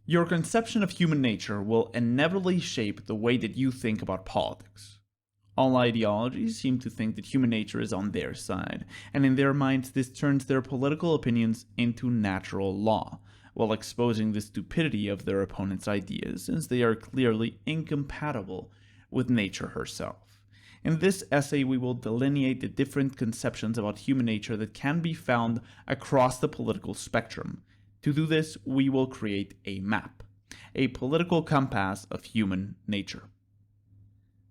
Your conception of human nature will inevitably shape the way that you think about politics. All ideologies seem to think that human nature is on their side, and in their minds this turns their political opinions into natural law, while exposing the stupidity of their opponents' ideas since they are clearly incompatible with nature herself. In this essay, we will delineate the different conceptions about human nature that can be found across the political spectrum. To do this, we will create a map, a political compass of human nature.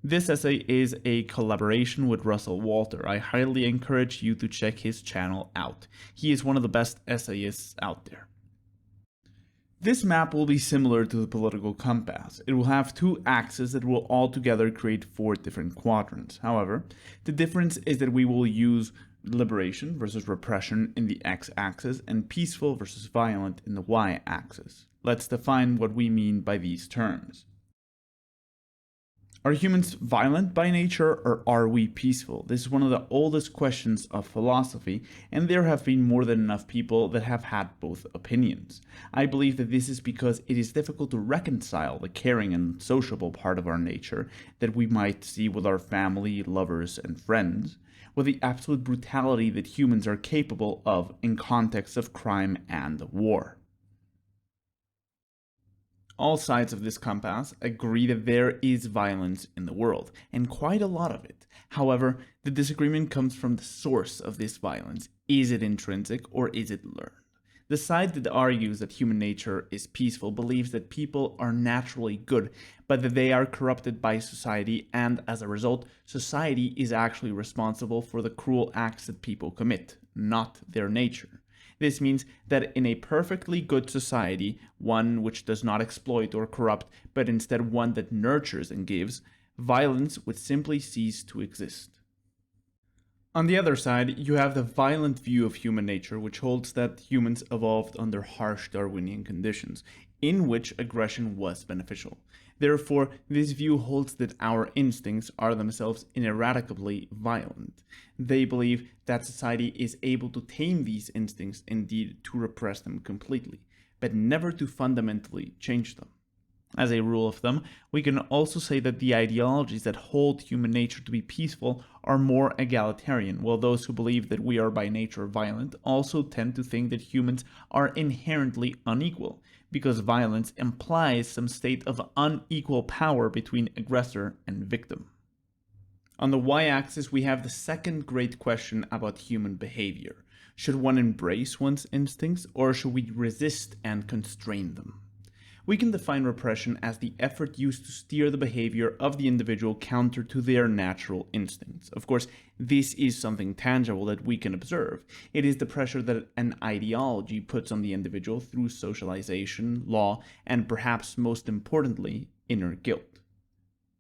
This essay is a collaboration with Russell Walter. I highly encourage you to check his channel out. He is one of the best essayists out there. This map will be similar to the political compass. It will have two axes that will altogether create 4 different quadrants. However, the difference is that we will use liberation versus repression in the x-axis and peaceful versus violent in the y-axis. Let's define what we mean by these terms. Are humans violent by nature, or are we peaceful? This is one of the oldest questions of philosophy, and there have been more than enough people that have had both opinions. I believe that this is because it is difficult to reconcile the caring and sociable part of our nature that we might see with our family, lovers, and friends, with the absolute brutality that humans are capable of in contexts of crime and war. All sides of this compass agree that there is violence in the world, and quite a lot of it. However, the disagreement comes from the source of this violence. Is it intrinsic or is it learned? The side that argues that human nature is peaceful believes that people are naturally good, but that they are corrupted by society, and as a result, society is actually responsible for the cruel acts that people commit, not their nature. This means that in a perfectly good society, one which does not exploit or corrupt, but instead one that nurtures and gives, violence would simply cease to exist. On the other side, you have the violent view of human nature, which holds that humans evolved under harsh Darwinian conditions, in which aggression was beneficial. Therefore, this view holds that our instincts are themselves ineradicably violent. They believe that society is able to tame these instincts, indeed to repress them completely, but never to fundamentally change them. As a rule of thumb, we can also say that the ideologies that hold human nature to be peaceful are more egalitarian, while those who believe that we are by nature violent also tend to think that humans are inherently unequal, because violence implies some state of unequal power between aggressor and victim. On the y-axis, we have the second great question about human behavior. Should one embrace one's instincts, or should we resist and constrain them? We can define repression as the effort used to steer the behavior of the individual counter to their natural instincts. Of course, this is something tangible that we can observe. It is the pressure that an ideology puts on the individual through socialization, law, and perhaps most importantly, inner guilt.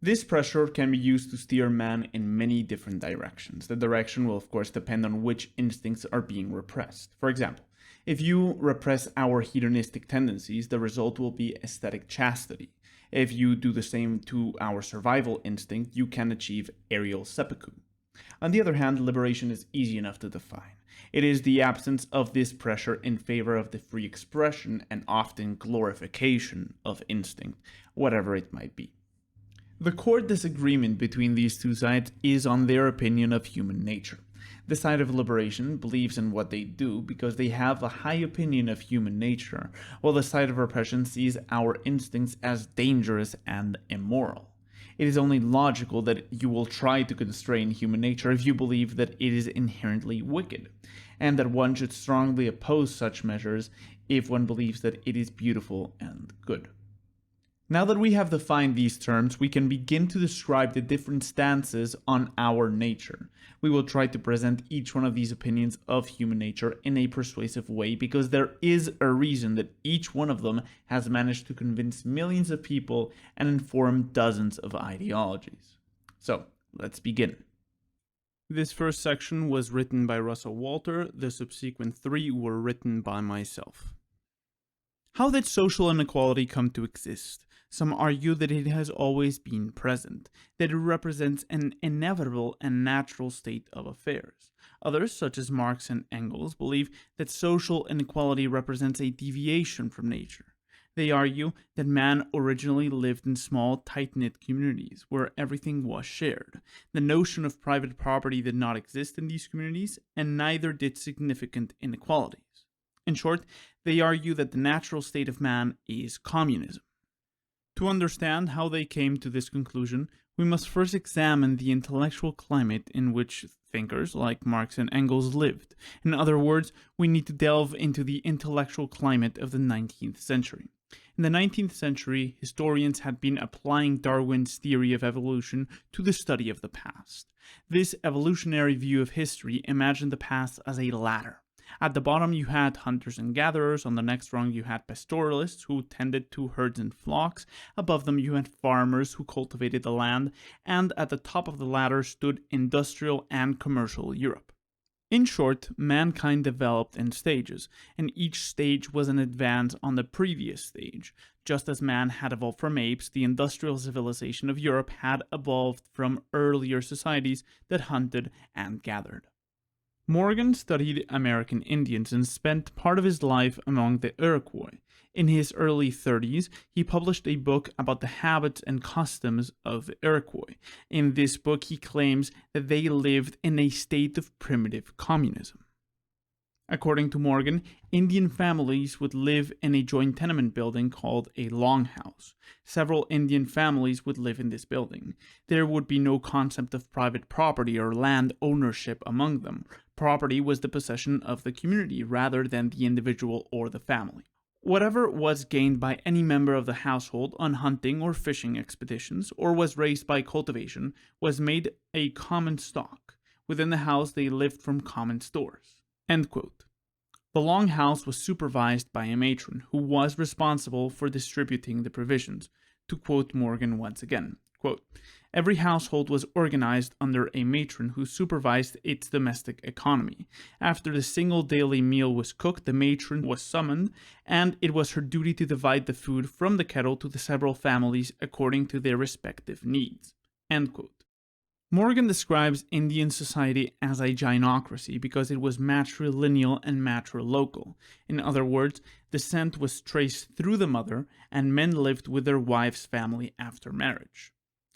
This pressure can be used to steer man in many different directions. The direction will of course depend on which instincts are being repressed. For example, if you repress our hedonistic tendencies, the result will be aesthetic chastity. If you do the same to our survival instinct, you can achieve aerial seppuku. On the other hand, liberation is easy enough to define. It is the absence of this pressure in favor of the free expression and often glorification of instinct, whatever it might be. The core disagreement between these two sides is on their opinion of human nature. The side of liberation believes in what they do because they have a high opinion of human nature, while the side of repression sees our instincts as dangerous and immoral. It is only logical that you will try to constrain human nature if you believe that it is inherently wicked, and that one should strongly oppose such measures if one believes that it is beautiful and good. Now that we have defined these terms, we can begin to describe the different stances on our nature. We will try to present each one of these opinions of human nature in a persuasive way because there is a reason that each one of them has managed to convince millions of people and inform dozens of ideologies. So, let's begin. This first section was written by Russell Walter. The subsequent 3 were written by myself. How did social inequality come to exist? Some argue that it has always been present, that it represents an inevitable and natural state of affairs. Others, such as Marx and Engels, believe that social inequality represents a deviation from nature. They argue that man originally lived in small, tight-knit communities where everything was shared. The notion of private property did not exist in these communities, and neither did significant inequalities. In short, they argue that the natural state of man is communism. To understand how they came to this conclusion, we must first examine the intellectual climate in which thinkers like Marx and Engels lived. In other words, we need to delve into the intellectual climate of the 19th century. In the 19th century, historians had been applying Darwin's theory of evolution to the study of the past. This evolutionary view of history imagined the past as a ladder. At the bottom you had hunters and gatherers, on the next rung you had pastoralists who tended to herds and flocks, above them you had farmers who cultivated the land, and at the top of the ladder stood industrial and commercial Europe. In short, mankind developed in stages, and each stage was an advance on the previous stage. Just as man had evolved from apes, the industrial civilization of Europe had evolved from earlier societies that hunted and gathered. Morgan studied American Indians and spent part of his life among the Iroquois. In his early 30s, he published a book about the habits and customs of the Iroquois. In this book, he claims that they lived in a state of primitive communism. According to Morgan, Indian families would live in a joint tenement building called a longhouse. Several Indian families would live in this building. There would be no concept of private property or land ownership among them. Property was the possession of the community rather than the individual or the family. Whatever was gained by any member of the household on hunting or fishing expeditions, or was raised by cultivation, was made a common stock. Within the house they lived from common stores. End quote. The longhouse was supervised by a matron, who was responsible for distributing the provisions. To quote Morgan once again, quote, "Every household was organized under a matron who supervised its domestic economy. After the single daily meal was cooked, the matron was summoned, and it was her duty to divide the food from the kettle to the several families according to their respective needs." End quote. Morgan describes Indian society as a gynocracy because it was matrilineal and matrilocal. In other words, descent was traced through the mother, and men lived with their wife's family after marriage.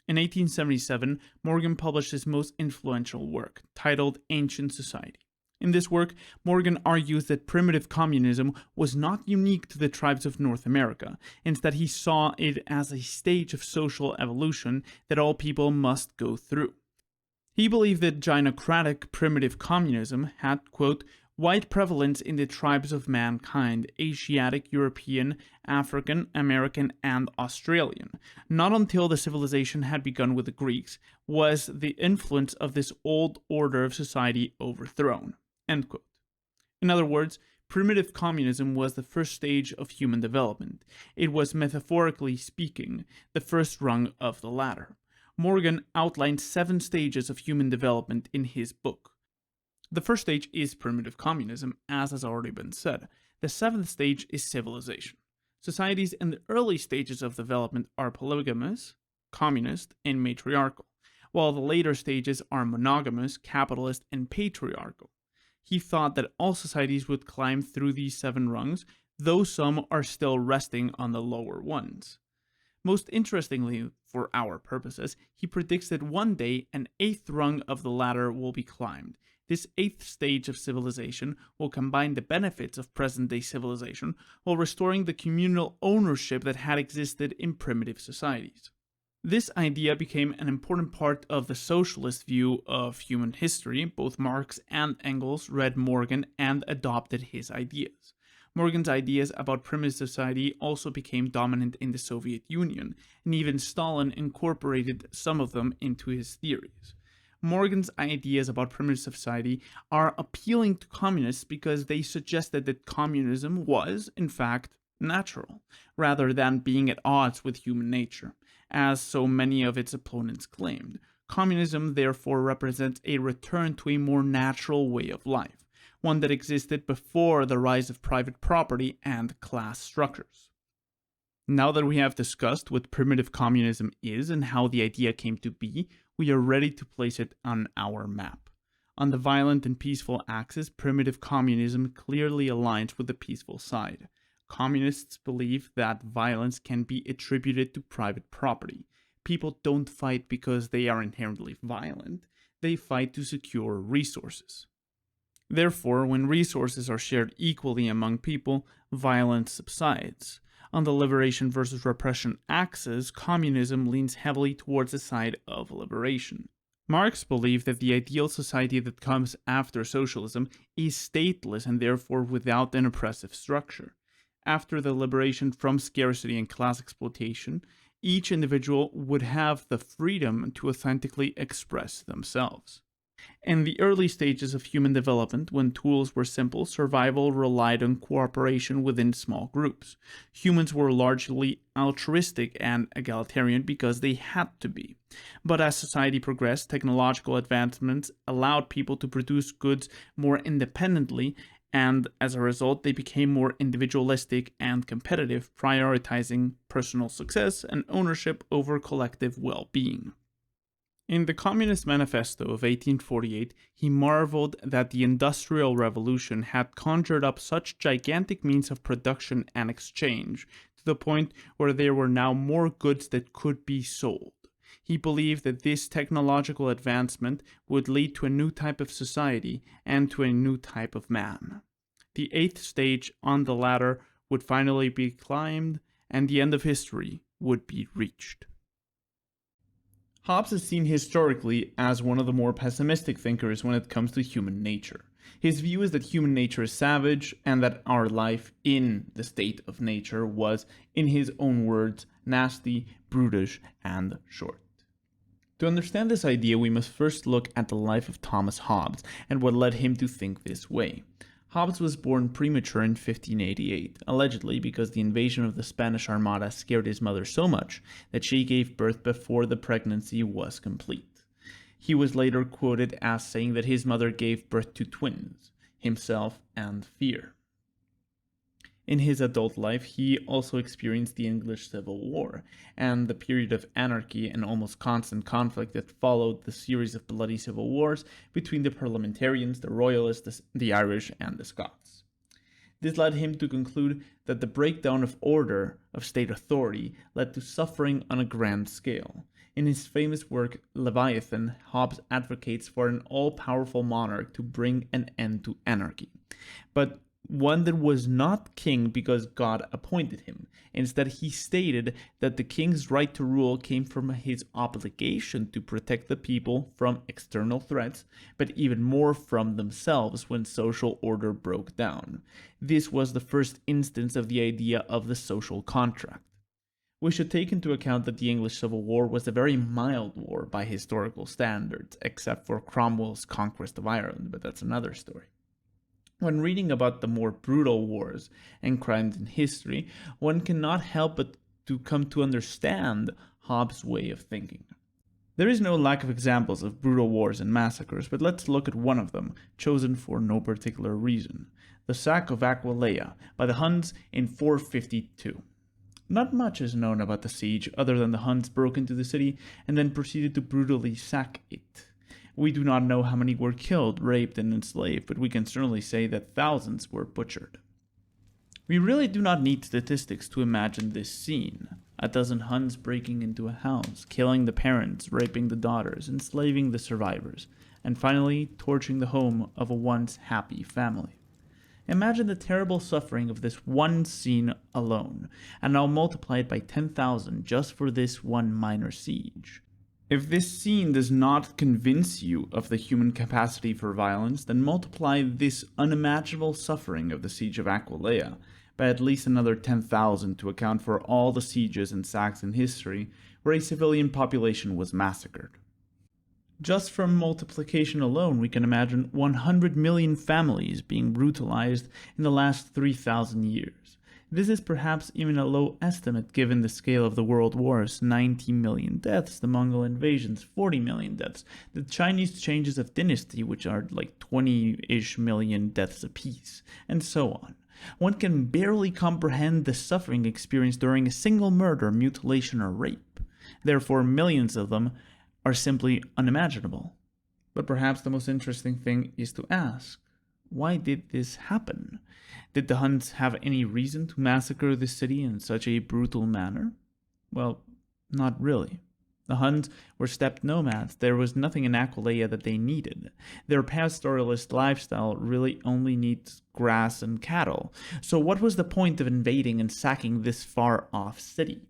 In 1877, Morgan published his most influential work, titled Ancient Society. In this work, Morgan argues that primitive communism was not unique to the tribes of North America. Instead, he saw it as a stage of social evolution that all people must go through. He believed that gynocratic primitive communism had, quote, wide prevalence in the tribes of mankind, Asiatic, European, African, American, and Australian. Not until the civilization had begun with the Greeks was the influence of this old order of society overthrown. End quote. In other words, primitive communism was the first stage of human development. It was, metaphorically speaking, the first rung of the ladder. Morgan outlined 7 stages of human development in his book. The first stage is primitive communism, as has already been said. The 7th stage is civilization. Societies in the early stages of development are polygamous, communist, and matriarchal, while the later stages are monogamous, capitalist, and patriarchal. He thought that all societies would climb through these 7 rungs, though some are still resting on the lower ones. Most interestingly, for our purposes, he predicts that one day an 8th rung of the ladder will be climbed. This 8th stage of civilization will combine the benefits of present-day civilization while restoring the communal ownership that had existed in primitive societies. This idea became an important part of the socialist view of human history. Both Marx and Engels read Morgan and adopted his ideas. Morgan's ideas about primitive society also became dominant in the Soviet Union, and even Stalin incorporated some of them into his theories. Morgan's ideas about primitive society are appealing to communists because they suggested that communism was, in fact, natural, rather than being at odds with human nature, as so many of its opponents claimed. Communism therefore represents a return to a more natural way of life, one that existed before the rise of private property and class structures. Now that we have discussed what primitive communism is and how the idea came to be, we are ready to place it on our map. On the violent and peaceful axis, primitive communism clearly aligns with the peaceful side. Communists believe that violence can be attributed to private property. People don't fight because they are inherently violent, they fight to secure resources. Therefore, when resources are shared equally among people, violence subsides. On the liberation versus repression axis, communism leans heavily towards the side of liberation. Marx believed that the ideal society that comes after socialism is stateless and therefore without an oppressive structure. After the liberation from scarcity and class exploitation, each individual would have the freedom to authentically express themselves. In the early stages of human development, when tools were simple, survival relied on cooperation within small groups. Humans were largely altruistic and egalitarian because they had to be. But as society progressed, technological advancements allowed people to produce goods more independently, and as a result, they became more individualistic and competitive, prioritizing personal success and ownership over collective well-being. In the Communist Manifesto of 1848, he marveled that the Industrial Revolution had conjured up such gigantic means of production and exchange, to the point where there were now more goods that could be sold. He believed that this technological advancement would lead to a new type of society and to a new type of man. The eighth stage on the ladder would finally be climbed, and the end of history would be reached. Hobbes is seen historically as one of the more pessimistic thinkers when it comes to human nature. His view is that human nature is savage and that our life in the state of nature was, in his own words, nasty, brutish, and short. To understand this idea, we must first look at the life of Thomas Hobbes and what led him to think this way. Hobbes was born premature in 1588, allegedly because the invasion of the Spanish Armada scared his mother so much that she gave birth before the pregnancy was complete. He was later quoted as saying that his mother gave birth to twins, himself and Fear. In his adult life, he also experienced the English Civil War and the period of anarchy and almost constant conflict that followed the series of bloody civil wars between the parliamentarians, the royalists, the Irish, and the Scots. This led him to conclude that the breakdown of order, of state authority, led to suffering on a grand scale. In his famous work, Leviathan, Hobbes advocates for an all-powerful monarch to bring an end to anarchy. But one that was not king because God appointed him. Instead, he stated that the king's right to rule came from his obligation to protect the people from external threats, but even more from themselves when social order broke down. This was the first instance of the idea of the social contract. We should take into account that the English Civil War was a very mild war by historical standards, except for Cromwell's conquest of Ireland, but that's another story. When reading about the more brutal wars and crimes in history, one cannot help but to come to understand Hobbes' way of thinking. There is no lack of examples of brutal wars and massacres, but let's look at one of them, chosen for no particular reason: the sack of Aquileia by the Huns in 452. Not much is known about the siege other than the Huns broke into the city and then proceeded to brutally sack it. We do not know how many were killed, raped, and enslaved, but we can certainly say that thousands were butchered. We really do not need statistics to imagine this scene. A dozen Huns breaking into a house, killing the parents, raping the daughters, enslaving the survivors, and finally torching the home of a once happy family. Imagine the terrible suffering of this one scene alone, and now multiply it by 10,000 just for this one minor siege. If this scene does not convince you of the human capacity for violence, then multiply this unimaginable suffering of the siege of Aquileia by at least another 10,000 to account for all the sieges and sacks in history where a civilian population was massacred. Just from multiplication alone, we can imagine 100 million families being brutalized in the last 3,000 years. This is perhaps even a low estimate given the scale of the world wars: 90 million deaths, the Mongol invasions, 40 million deaths, the Chinese changes of dynasty, which are like 20-ish million deaths apiece, and so on. One can barely comprehend the suffering experienced during a single murder, mutilation, or rape. Therefore, millions of them are simply unimaginable. But perhaps the most interesting thing is to ask, Why did this happen? Did the Huns have any reason to massacre the city in such a brutal manner? Well, not really. The Huns were steppe nomads. There was nothing in Aquileia that they needed. Their pastoralist lifestyle really only needs grass and cattle. So what was the point of invading and sacking this far-off city?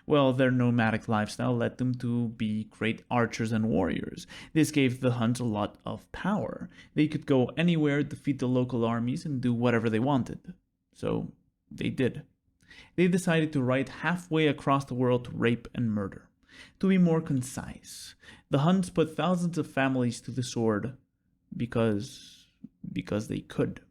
Well, their nomadic lifestyle led them to be great archers and warriors. This gave the Huns a lot of power. They could go anywhere, defeat the local armies, and do whatever they wanted. So they did. They decided to ride halfway across the world to rape and murder. To be more concise, the Huns put thousands of families to the sword because they could.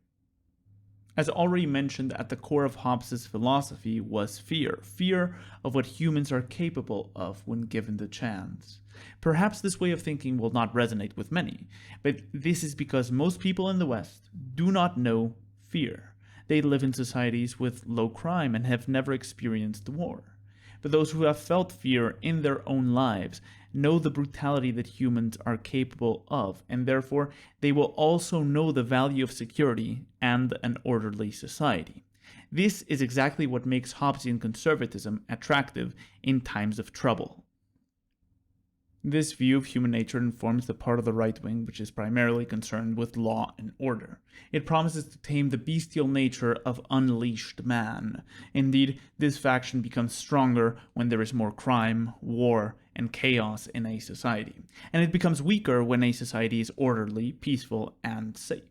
As already mentioned, at the core of Hobbes' philosophy was fear. Fear of what humans are capable of when given the chance. Perhaps this way of thinking will not resonate with many, but this is because most people in the West do not know fear. They live in societies with low crime and have never experienced war. But those who have felt fear in their own lives know the brutality that humans are capable of, and therefore they will also know the value of security and an orderly society. This is exactly what makes Hobbesian conservatism attractive in times of trouble. This view of human nature informs the part of the right wing which is primarily concerned with law and order. It promises to tame the bestial nature of unleashed man. Indeed, this faction becomes stronger when there is more crime, war, and chaos in a society, and it becomes weaker when a society is orderly, peaceful, and safe.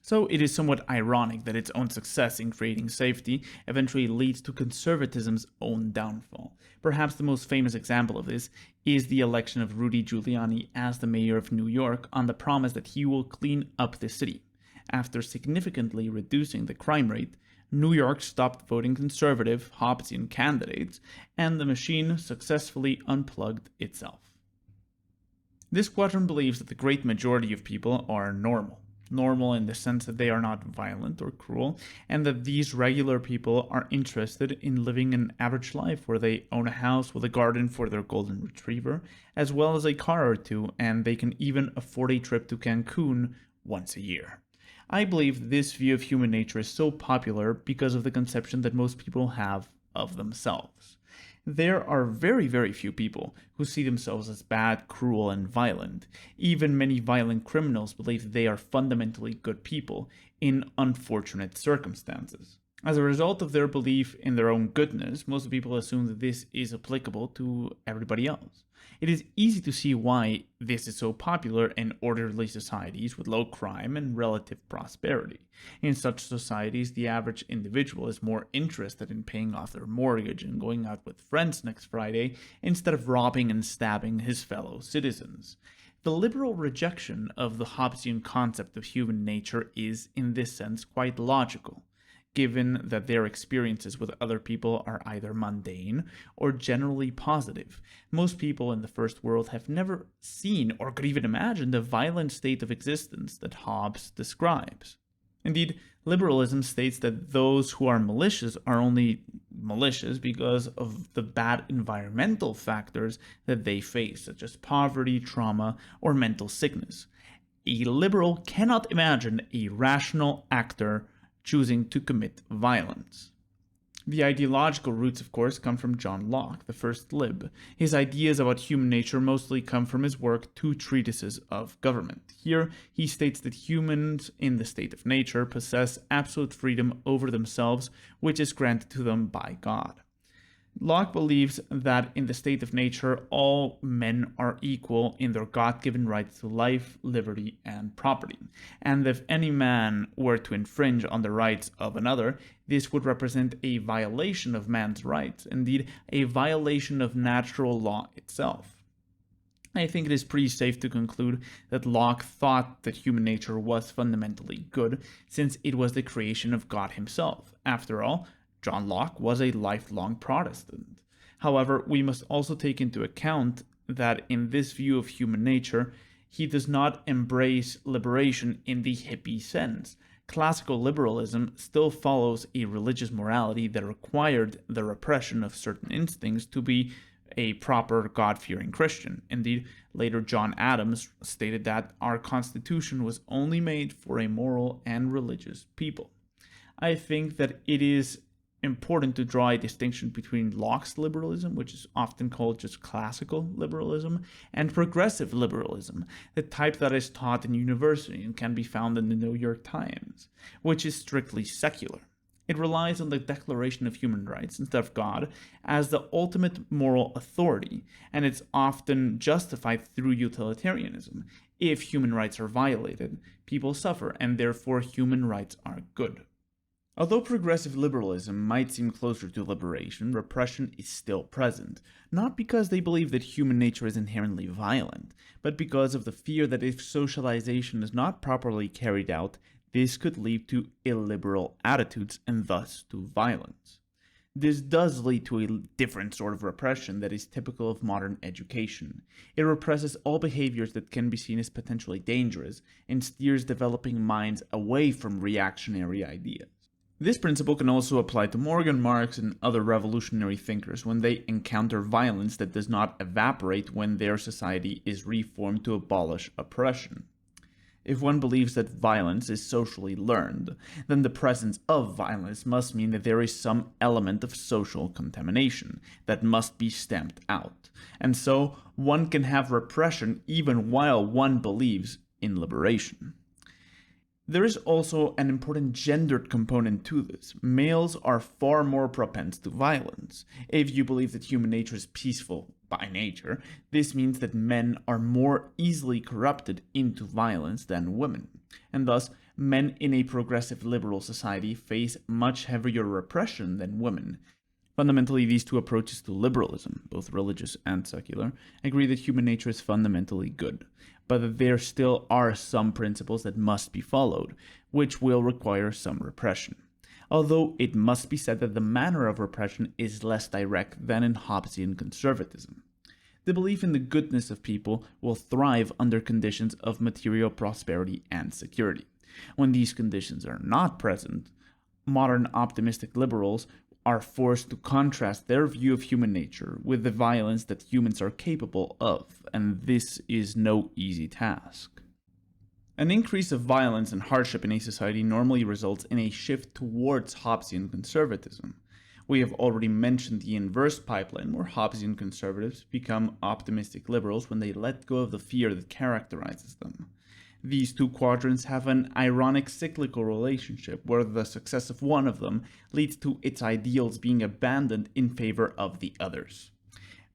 So it is somewhat ironic that its own success in creating safety eventually leads to conservatism's own downfall. Perhaps the most famous example of this is the election of Rudy Giuliani as the mayor of New York on the promise that he will clean up the city. After significantly reducing the crime rate, New York stopped voting conservative Hobbesian candidates, and the machine successfully unplugged itself. This quadrant believes that the great majority of people are normal. Normal in the sense that they are not violent or cruel, and that these regular people are interested in living an average life where they own a house with a garden for their golden retriever, as well as a car or two, and they can even afford a trip to Cancun once a year. I believe this view of human nature is so popular because of the conception that most people have of themselves. There are very, very few people who see themselves as bad, cruel, and violent. Even many violent criminals believe that they are fundamentally good people in unfortunate circumstances. As a result of their belief in their own goodness, most people assume that this is applicable to everybody else. It is easy to see why this is so popular in orderly societies with low crime and relative prosperity. In such societies, the average individual is more interested in paying off their mortgage and going out with friends next Friday instead of robbing and stabbing his fellow citizens. The liberal rejection of the Hobbesian concept of human nature is, in this sense, quite logical, given that their experiences with other people are either mundane or generally positive. Most people in the first world have never seen or could even imagine the violent state of existence that Hobbes describes. Indeed, liberalism states that those who are malicious are only malicious because of the bad environmental factors that they face, such as poverty, trauma, or mental sickness. A liberal cannot imagine a rational actor choosing to commit violence. The ideological roots, of course, come from John Locke, the first lib. His ideas about human nature mostly come from his work, Two Treatises of Government. Here, he states that humans in the state of nature possess absolute freedom over themselves, which is granted to them by God. Locke believes that in the state of nature, all men are equal in their God-given rights to life, liberty, and property, and if any man were to infringe on the rights of another, this would represent a violation of man's rights, indeed, a violation of natural law itself. I think it is pretty safe to conclude that Locke thought that human nature was fundamentally good, since it was the creation of God himself. After all, John Locke was a lifelong Protestant. However, we must also take into account that in this view of human nature, he does not embrace liberation in the hippie sense. Classical liberalism still follows a religious morality that required the repression of certain instincts to be a proper God-fearing Christian. Indeed, later John Adams stated that our Constitution was only made for a moral and religious people. I think that it is important to draw a distinction between Locke's liberalism, which is often called just classical liberalism, and progressive liberalism, the type that is taught in university and can be found in the New York Times, which is strictly secular. It relies on the Declaration of Human Rights instead of God as the ultimate moral authority, and it's often justified through utilitarianism. If human rights are violated, people suffer, and therefore human rights are good. Although progressive liberalism might seem closer to liberation, repression is still present, not because they believe that human nature is inherently violent, but because of the fear that if socialization is not properly carried out, this could lead to illiberal attitudes and thus to violence. This does lead to a different sort of repression that is typical of modern education. It represses all behaviors that can be seen as potentially dangerous and steers developing minds away from reactionary ideas. This principle can also apply to Morgan, Marx, and other revolutionary thinkers when they encounter violence that does not evaporate when their society is reformed to abolish oppression. If one believes that violence is socially learned, then the presence of violence must mean that there is some element of social contamination that must be stamped out. And so, one can have repression even while one believes in liberation. There is also an important gendered component to this. Males are far more propense to violence. If you believe that human nature is peaceful by nature, this means that men are more easily corrupted into violence than women, and thus men in a progressive liberal society face much heavier repression than women. Fundamentally, these two approaches to liberalism, both religious and secular, agree that human nature is fundamentally good, but that there still are some principles that must be followed, which will require some repression. Although it must be said that the manner of repression is less direct than in Hobbesian conservatism. The belief in the goodness of people will thrive under conditions of material prosperity and security. When these conditions are not present, modern optimistic liberals are forced to contrast their view of human nature with the violence that humans are capable of, and this is no easy task. An increase of violence and hardship in a society normally results in a shift towards Hobbesian conservatism. We have already mentioned the inverse pipeline, where Hobbesian conservatives become optimistic liberals when they let go of the fear that characterizes them. These two quadrants have an ironic cyclical relationship, where the success of one of them leads to its ideals being abandoned in favor of the others.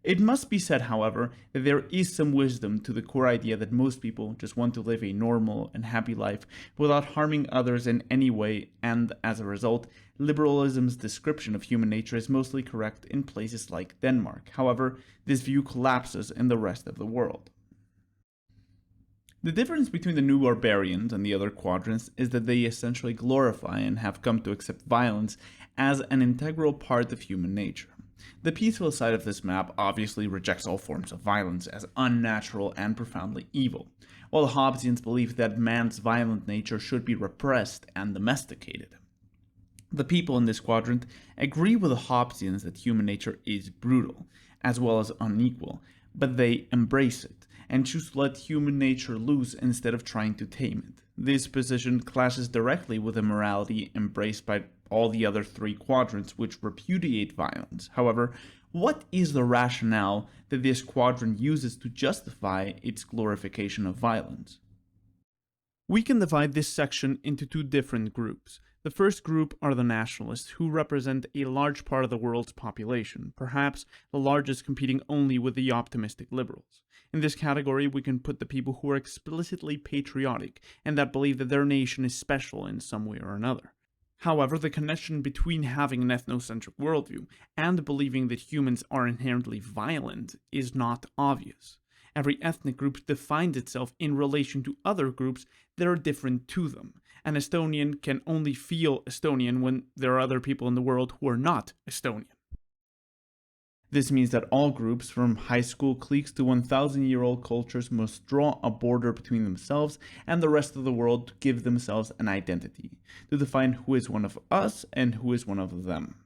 It must be said, however, that there is some wisdom to the core idea that most people just want to live a normal and happy life without harming others in any way, and as a result, liberalism's description of human nature is mostly correct in places like Denmark. However, this view collapses in the rest of the world. The difference between the new barbarians and the other quadrants is that they essentially glorify and have come to accept violence as an integral part of human nature. The peaceful side of this map obviously rejects all forms of violence as unnatural and profoundly evil, while the Hobbesians believe that man's violent nature should be repressed and domesticated. The people in this quadrant agree with the Hobbesians that human nature is brutal, as well as unequal, but they embrace it and choose to let human nature loose instead of trying to tame it. This position clashes directly with the morality embraced by all the other three quadrants, which repudiate violence. However, what is the rationale that this quadrant uses to justify its glorification of violence? We can divide this section into two different groups. The first group are the nationalists, who represent a large part of the world's population, perhaps the largest, competing only with the optimistic liberals. In this category, we can put the people who are explicitly patriotic and that believe that their nation is special in some way or another. However, the connection between having an ethnocentric worldview and believing that humans are inherently violent is not obvious. Every ethnic group defines itself in relation to other groups that are different to them. An Estonian can only feel Estonian when there are other people in the world who are not Estonian. This means that all groups, from high school cliques to 1,000-year-old cultures, must draw a border between themselves and the rest of the world to give themselves an identity, to define who is one of us and who is one of them.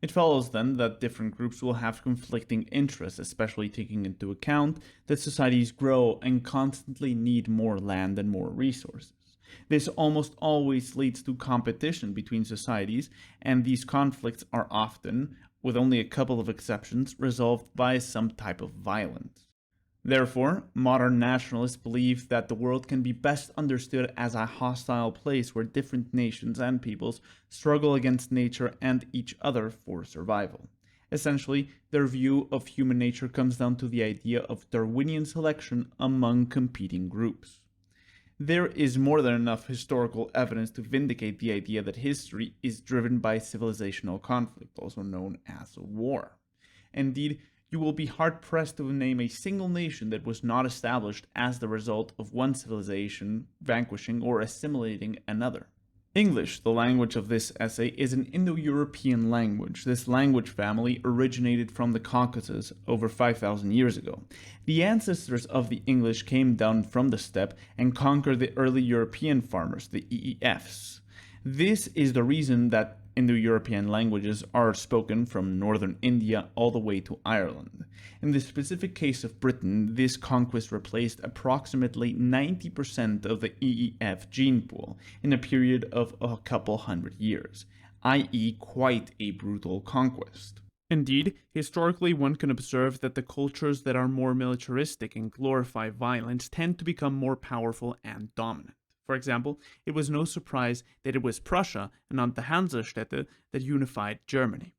It follows then that different groups will have conflicting interests, especially taking into account that societies grow and constantly need more land and more resources. This almost always leads to competition between societies, and these conflicts are often, with only a couple of exceptions, resolved by some type of violence. Therefore, modern nationalists believe that the world can be best understood as a hostile place where different nations and peoples struggle against nature and each other for survival. Essentially, their view of human nature comes down to the idea of Darwinian selection among competing groups. There is more than enough historical evidence to vindicate the idea that history is driven by civilizational conflict, also known as war. Indeed, you will be hard-pressed to name a single nation that was not established as the result of one civilization vanquishing or assimilating another. English, the language of this essay, is an Indo-European language. This language family originated from the Caucasus over 5,000 years ago. The ancestors of the English came down from the steppe and conquered the early European farmers, the EEFs. This is the reason that Indo-European languages are spoken from northern India all the way to Ireland. In the specific case of Britain, this conquest replaced approximately 90% of the EEF gene pool in a period of a couple hundred years, i.e. quite a brutal conquest. Indeed, historically one can observe that the cultures that are more militaristic and glorify violence tend to become more powerful and dominant. For example, it was no surprise that it was Prussia and not the Hansestädte that unified Germany.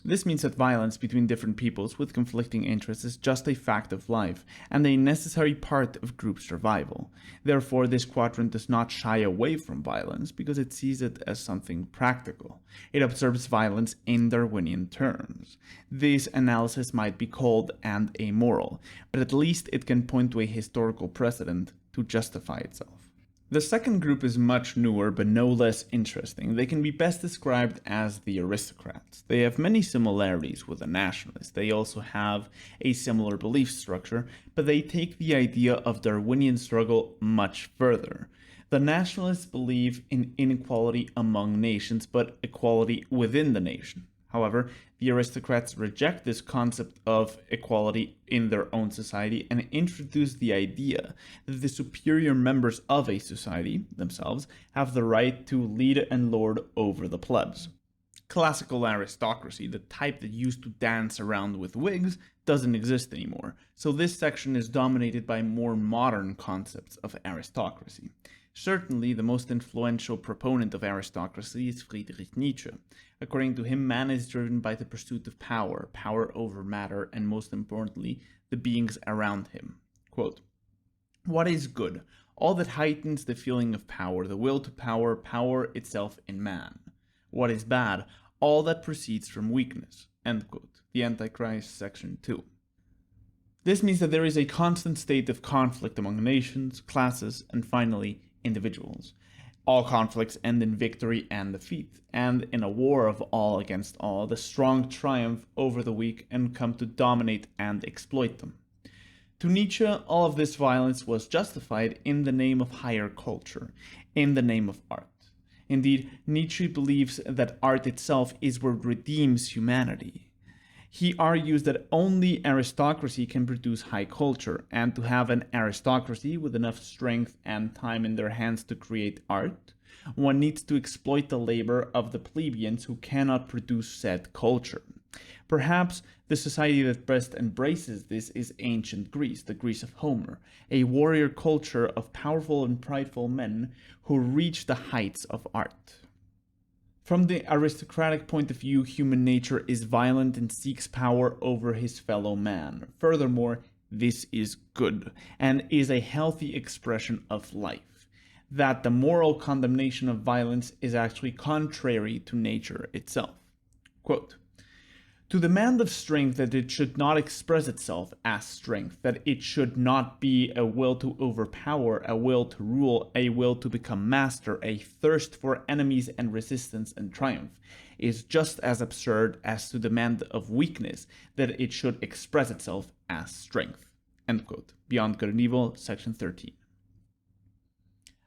This means that violence between different peoples with conflicting interests is just a fact of life and a necessary part of group survival. Therefore, this quadrant does not shy away from violence because it sees it as something practical. It observes violence in Darwinian terms. This analysis might be called and amoral, but at least it can point to a historical precedent to justify itself. The second group is much newer but no less interesting. They can be best described as the aristocrats. They have many similarities with the nationalists. They also have a similar belief structure, but they take the idea of Darwinian struggle much further. The nationalists believe in inequality among nations, but equality within the nation. However, the aristocrats reject this concept of equality in their own society and introduce the idea that the superior members of a society, themselves, have the right to lead and lord over the plebs. Classical aristocracy, the type that used to dance around with wigs, doesn't exist anymore, so this section is dominated by more modern concepts of aristocracy. Certainly, the most influential proponent of aristocracy is Friedrich Nietzsche. According to him, man is driven by the pursuit of power, power over matter, and most importantly, the beings around him. Quote, "What is good? All that heightens the feeling of power, the will to power, power itself in man. What is bad? All that proceeds from weakness." End quote. The Antichrist, section 2. This means that there is a constant state of conflict among nations, classes, and finally, individuals. All conflicts end in victory and defeat, and in a war of all against all, the strong triumph over the weak and come to dominate and exploit them. To Nietzsche, all of this violence was justified in the name of higher culture, in the name of art. Indeed, Nietzsche believes that art itself is what redeems humanity. He argues that only aristocracy can produce high culture, and to have an aristocracy with enough strength and time in their hands to create art, one needs to exploit the labor of the plebeians who cannot produce said culture. Perhaps the society that best embraces this is ancient Greece, the Greece of Homer, a warrior culture of powerful and prideful men who reach the heights of art. From the aristocratic point of view, human nature is violent and seeks power over his fellow man. Furthermore, this is good and is a healthy expression of life. That the moral condemnation of violence is actually contrary to nature itself. Quote, "To demand of strength that it should not express itself as strength, that it should not be a will to overpower, a will to rule, a will to become master, a thirst for enemies and resistance and triumph, is just as absurd as to demand of weakness that it should express itself as strength." End quote. Beyond Good and Evil, section 13.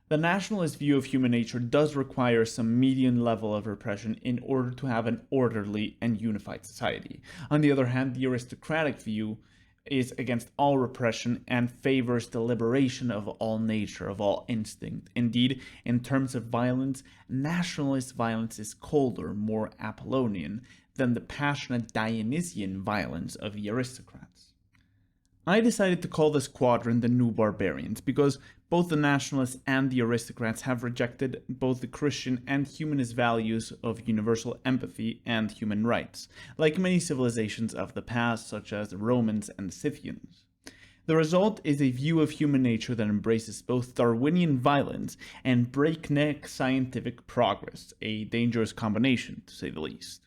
The nationalist view of human nature does require some median level of repression in order to have an orderly and unified society. On the other hand, the aristocratic view is against all repression and favors the liberation of all nature, of all instinct. Indeed, in terms of violence, nationalist violence is colder, more Apollonian, than the passionate Dionysian violence of the aristocrats. I decided to call this quadrant the New Barbarians because both the nationalists and the aristocrats have rejected both the Christian and humanist values of universal empathy and human rights, like many civilizations of the past, such as the Romans and the Scythians. The result is a view of human nature that embraces both Darwinian violence and breakneck scientific progress, a dangerous combination, to say the least.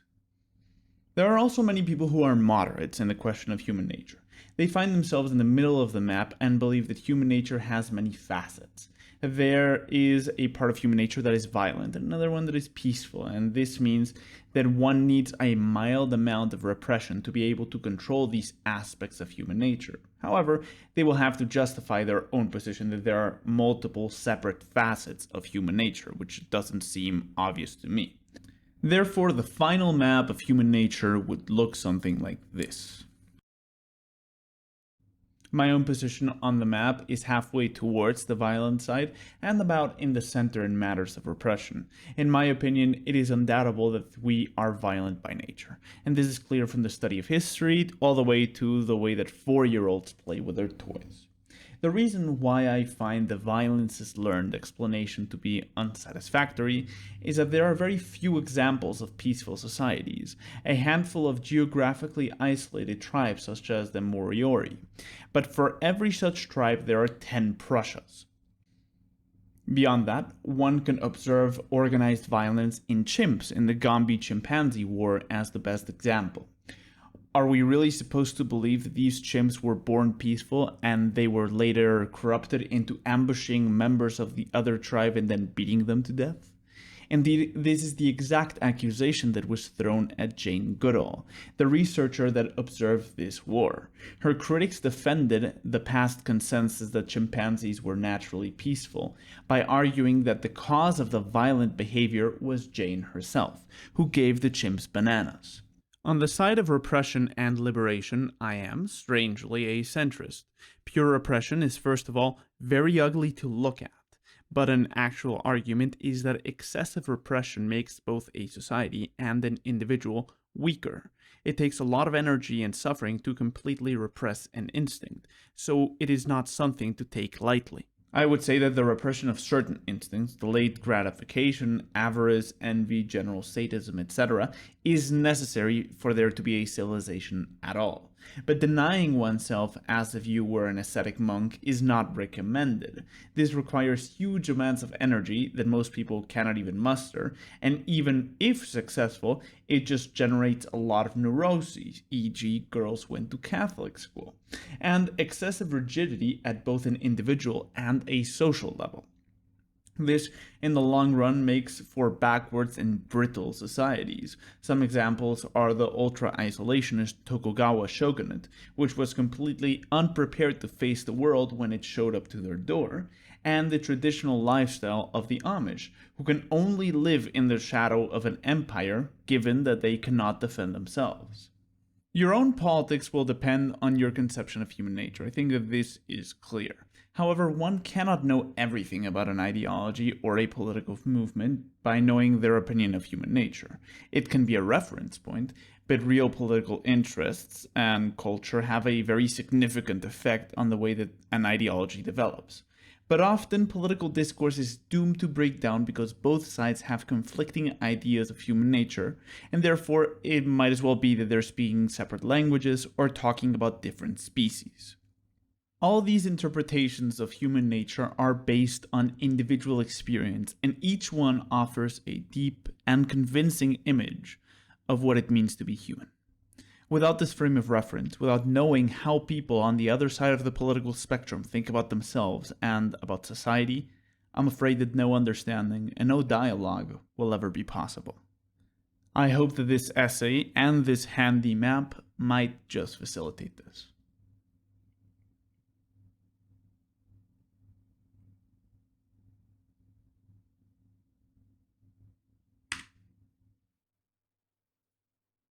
There are also many people who are moderates in the question of human nature. They find themselves in the middle of the map and believe that human nature has many facets. There is a part of human nature that is violent and another one that is peaceful, and this means that one needs a mild amount of repression to be able to control these aspects of human nature. However, they will have to justify their own position that there are multiple separate facets of human nature, which doesn't seem obvious to me. Therefore, the final map of human nature would look something like this. My own position on the map is halfway towards the violent side and about in the center in matters of repression. In my opinion, it is undoubtable that we are violent by nature, and this is clear from the study of history all the way to the way that 4-year-olds play with their toys. The reason why I find the violence is learned explanation to be unsatisfactory is that there are very few examples of peaceful societies, a handful of geographically isolated tribes such as the Moriori, but for every such tribe there are 10 Prussias. Beyond that, one can observe organized violence in chimps in the Gombe-chimpanzee war as the best example. Are we really supposed to believe that these chimps were born peaceful and they were later corrupted into ambushing members of the other tribe and then beating them to death? Indeed, this is the exact accusation that was thrown at Jane Goodall, the researcher that observed this war. Her critics defended the past consensus that chimpanzees were naturally peaceful by arguing that the cause of the violent behavior was Jane herself, who gave the chimps bananas. On the side of repression and liberation, I am, strangely, a centrist. Pure repression is, first of all, very ugly to look at, but an actual argument is that excessive repression makes both a society and an individual weaker. It takes a lot of energy and suffering to completely repress an instinct, so it is not something to take lightly. I would say that the repression of certain instincts, delayed gratification, avarice, envy, general sadism, etc., is necessary for there to be a civilization at all. But denying oneself as if you were an ascetic monk is not recommended. This requires huge amounts of energy that most people cannot even muster, and even if successful, it just generates a lot of neuroses, e.g. girls went to Catholic school, and excessive rigidity at both an individual and a social level. This, in the long run, makes for backwards and brittle societies. Some examples are the ultra-isolationist Tokugawa shogunate, which was completely unprepared to face the world when it showed up to their door, and the traditional lifestyle of the Amish, who can only live in the shadow of an empire, given that they cannot defend themselves. Your own politics will depend on your conception of human nature. I think that this is clear. However, one cannot know everything about an ideology or a political movement by knowing their opinion of human nature. It can be a reference point, but real political interests and culture have a very significant effect on the way that an ideology develops. But often, political discourse is doomed to break down because both sides have conflicting ideas of human nature, and therefore it might as well be that they're speaking separate languages or talking about different species. All these interpretations of human nature are based on individual experience, and each one offers a deep and convincing image of what it means to be human. Without this frame of reference, without knowing how people on the other side of the political spectrum think about themselves and about society, I'm afraid that no understanding and no dialogue will ever be possible. I hope that this essay and this handy map might just facilitate this.